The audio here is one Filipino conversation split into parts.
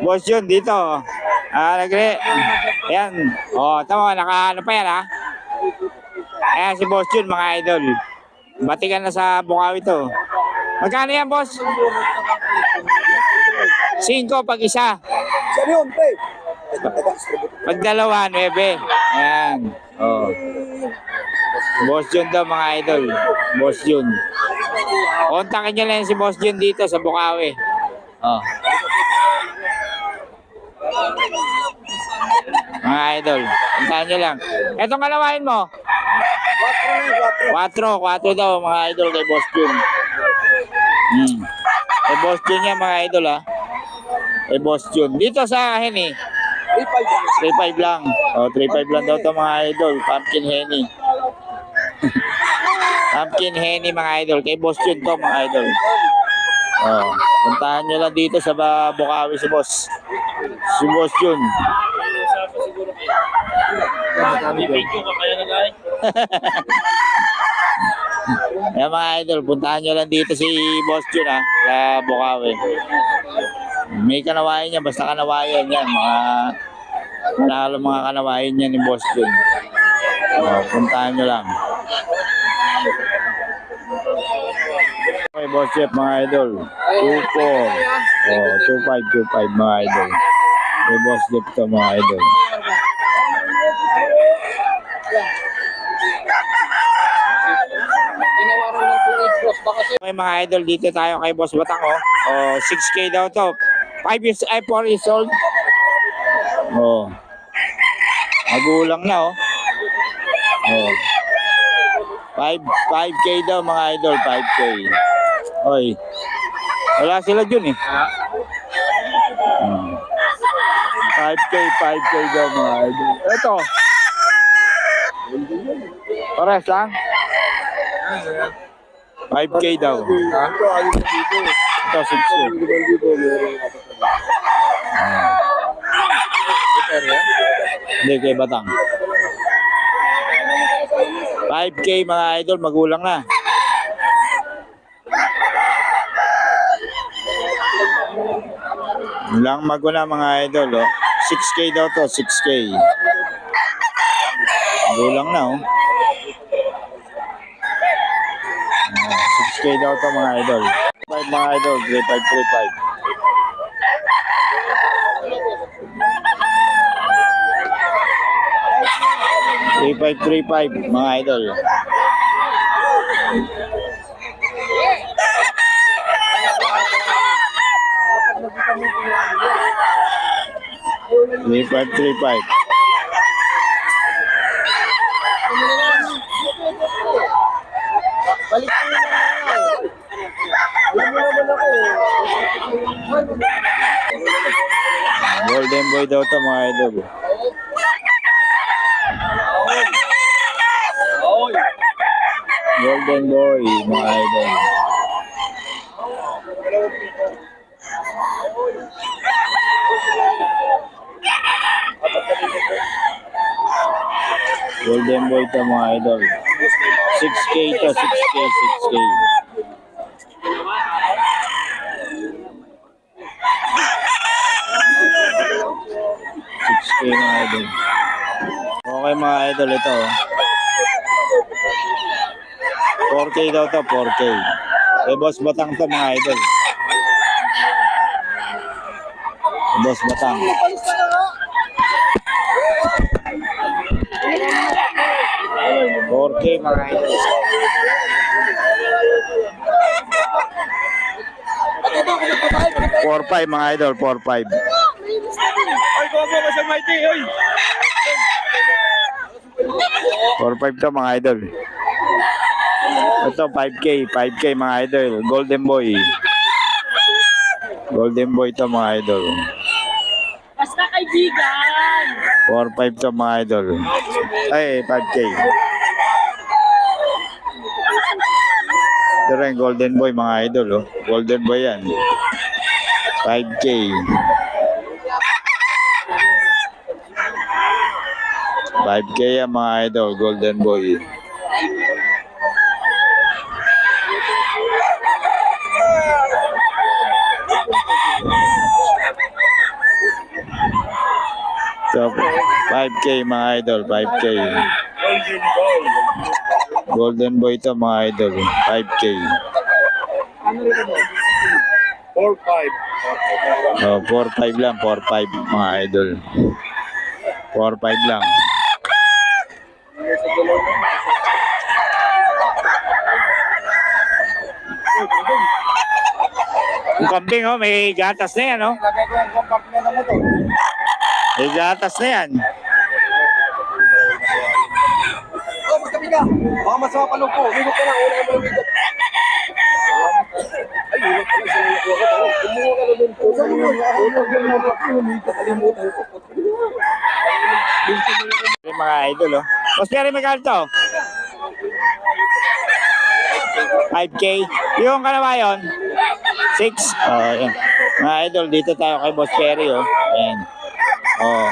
Boss yun dito. Nagre. Ayan. Tama, naka ano pa yan ha. Ayan si Boss yun mga idol. Batikan na sa Bukawi to. Magkano yan boss? 5 pag isa. Pag dalawa, 9. Ayan. Boss yun daw mga idol. Boss yun. Kontakin nyo lang si Boss yun dito sa Bukawi. Mga idol, puntahan nyo lang. Etong kalawain mo? 4 daw mga idol kay Boss Jun. Kay Boss Jun yan mga idol ha. Kay Boss Jun. Dito sa Henny. 3.5 lang. 3.5 lang daw to mga idol. Pumpkin Henny. Pumpkin Henny mga idol. Kay Boss Jun to mga idol. Puntahan nyo lang dito sa Bukawi si Boss. Si Boss Jun. Yan mga idol, puntahan nyo lang dito si Boss Jun ha, sa Bukawi. May kanawain niya, basta kanawain yan. Mga kanawain niya ni Boss Jun. Puntahan nyo lang. Okay, Boss Jeff mga idol. 2.4. 2.5 mga idol. Okay, Boss Jeff to mga idol. Okay mga idol, dito tayo kay Boss Batang 6K daw to. 4 years old. Magulang na 5K daw mga idol, 5K. Oy. Wala sila dun eh. 5K daw mga idol. Ito. Pares lang. 5K daw. Ito 6K. Hindi kay Batang. 5K mga idol, magulang na. Lang maguna mga idol 6K daw to, 6K. Magulang na 6K daw to mga idol. 5 mga idol, 3535. 3535 mga idol. $3,535. Balik ko na Golden boy daw to mga idol. Golden boy mga idol. Golden boy to mga idol. 6K to, 6K. 6K mga idol. Okay mga idol, ito 4K daw to, 4K. Boss Batang to mga idol. Boss Batang. $4K mga idol. 4.5 mga idol, 4.5. Ay, gogo ka sa mighty, oy. 4.5 to mga idol. Ito 5K mga idol. Golden boy. Golden boy to mga idol. Basta kaibigan. 4.5 to mga idol. Ay, 5K. Ito rin, golden boy mga idol. Golden boy yan. 5K. 5K yan mga idol. Golden boy. So, 5K mga idol, 5K. Golden boy to mga idol, 5K. Ano rin ito? 4-5. Oh, 4-5 lang, 4-5 mga idol. 4-5 lang. Yung kambing, oh, may gatas na yan, oh. Lagay ko yung compartment na motor. May gatas na yan. Oh, magkabi ka. Baka masama pa po. Hugot ka lang. Una ka mo hugot. Ay, hugot ka lang. Sila nakuha ka. Kumuha ka na dun po. Kalimutan ko. Yung mga idol, oh. Mas pera magkano to? 5K. Yung kalawayon? 6. Oh, yan. Mga idol, dito tayo kay Boss Perry, oh. Ayan. Oh.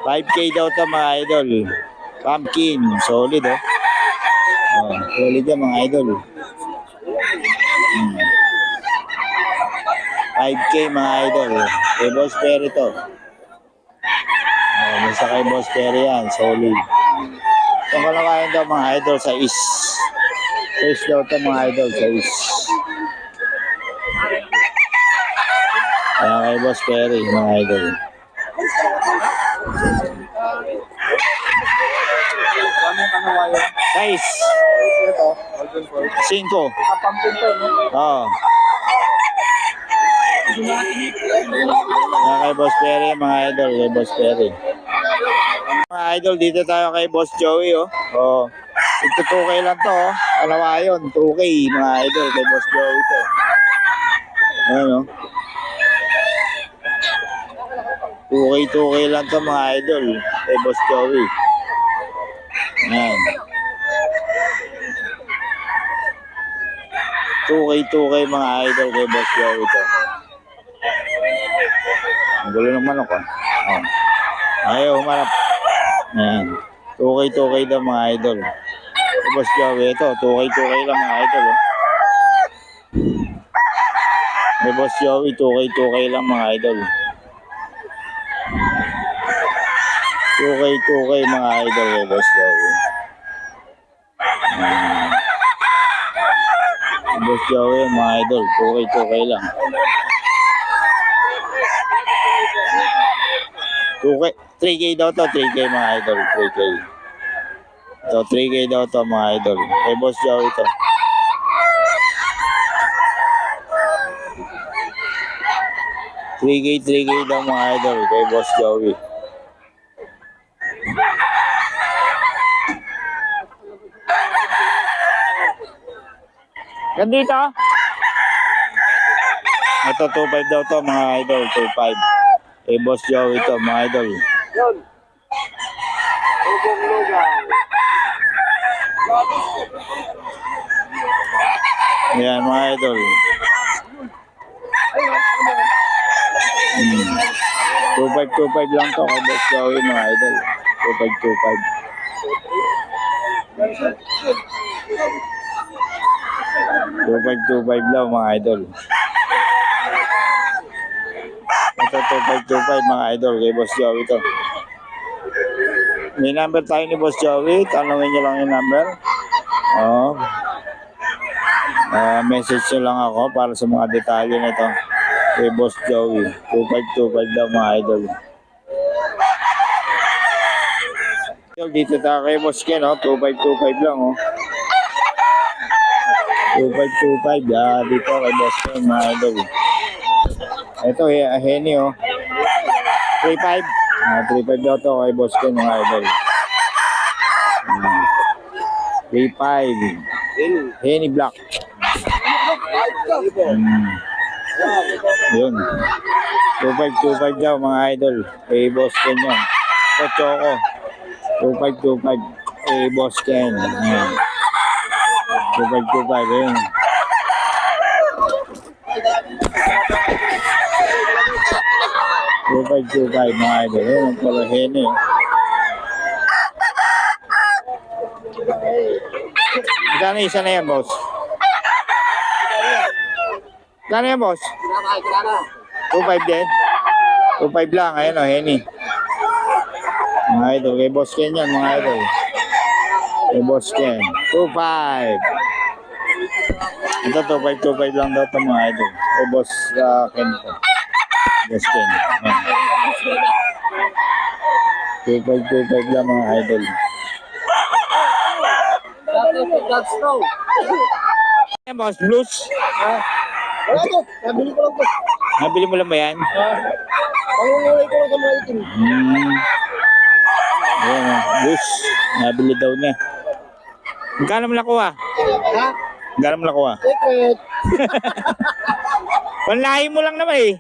5K daw to mga idol. Pumpkin. Solid, oh. Oh, solid yan mga idol. 5K mga idol. Kay Boss Perry to. Oh, basta kay Boss Perry yan. Solid. Yung kalawayan daw mga idol sa is. Sa is daw to mga idol. Sa is. Ayan kay Boss Perry mga idol. Guys, Ito, Golden Boy. 5. Ang pumpkin to, no? Oo. Ayan kay Boss Perry mga idol. Kay Boss Perry. Mga idol, dito tayo kay Boss Joey, oh. Oh. Ito 2K lang to, oh. Alawayon, 2K mga idol kay Boss Joey to. Ayan, oh. 2K lang to mga idol kay Boss Joey. Ayan. 2K mga idol kay Boss Joey to. Ang gulo ng manok, ah. Oh. Ayaw, humarap. Ayan. 2K daw mga idol. Kay Boss Joey ito, 2K lang mga idol, oh. Kay Boss Joey, 2K lang mga idol. 2K mga idol kay Boss Joey. Boss Joey mga idol, 2K lang. 3K daw to, 3K mga idol, 3K. So 3K daw to mga idol. Kay Boss Joey to. Three K daw mga idol kay Boss Joey. Gandito? Ito 2.5 daw to mga idol, 2.5. Kay Boss Joey to mga idol. Yun. Lugong lugan. Ayan mga idol. Ayun, ano mo? 2.5 lang to kay Boss Joey mga idol. 2.5 lang mga idol. Ito 2.5 mga idol kay Boss Joey to. May number tayo ni Boss Joey. Tanungin nyo lang yung number. Oo. Message nyo lang ako para sa mga detalye nito kay Boss Joey. 2525 daw mga idol. Dito tayo kay Boss Ken, oh. 2525 lang, oh. 2525. Dito kay Boss Ken mga idol. Ito, Henny, oh. 35. 35 daw to kay Boss Ken mga idol. 35. Henny Black. Yun. 2525 daw mga idol. Kay Boss Ken yun. Ito, Choco. 2525. Kay Boss Ken. 2525. Yun. 2525 mga idol. Yun. Ang pala Henny. Magkano isa na yan, boss? Magkano yan, boss? 2.5 din? 2.5 lang. Ayan o, Henny. Mga idol, kay Boss Ken yan, mga idol. Kay Boss Ken. 2.5. Ito, 2.5 lang daw ito, mga idol. Kay Boss Ken to. Boss Ken. Ayan. 2.5 lang, mga idol. Ayan, Boss Blues. Wala to. Nabili ko lang to. Nabili mo lang ba yan? Pangungulay ko lang sa mga itim. Ayan, Blues. Nabili daw niya. Magkano mo nakuha? Ha? Magkano mo nakuha? Secret. Panlahi mo lang naman eh.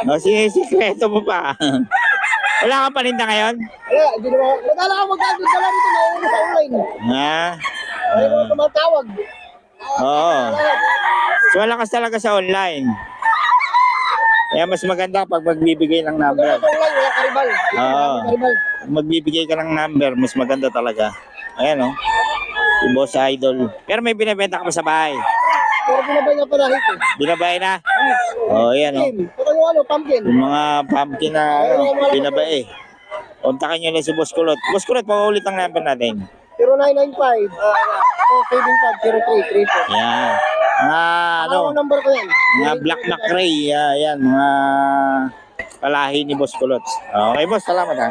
O, sinisikreto mo pa. Wala kang paninda ngayon? Wala, hindi naman. Wala ka magdadala rito. Nauuna sa online. Ha? Ayaw mo tumatawag. Oo. So, malakas talaga sa online. Kaya mas maganda pag magbibigay ng Wala number. sa online. Wala karibal. Oo. Karibal. Pag magbibigay ka ng number, mas maganda talaga. Ayan o. Si Boss Idol. Pero may binibenta ka pa sa bahay. Pero binabay na pala hito. Binabay na? Oo, ayan o. Ito yung ano, pumpkin. Yung mga pumpkin na binabay. Kontakin nyo lang si Boss Kulot. Boss Kulot, paulit ang number natin. 0995. Oh, 750334. Yan. Mga ano, Ano number ko yan? mga Black McRae. Yan, mga kalahi ni Boss Kulot. Okay, Boss, salamat ha.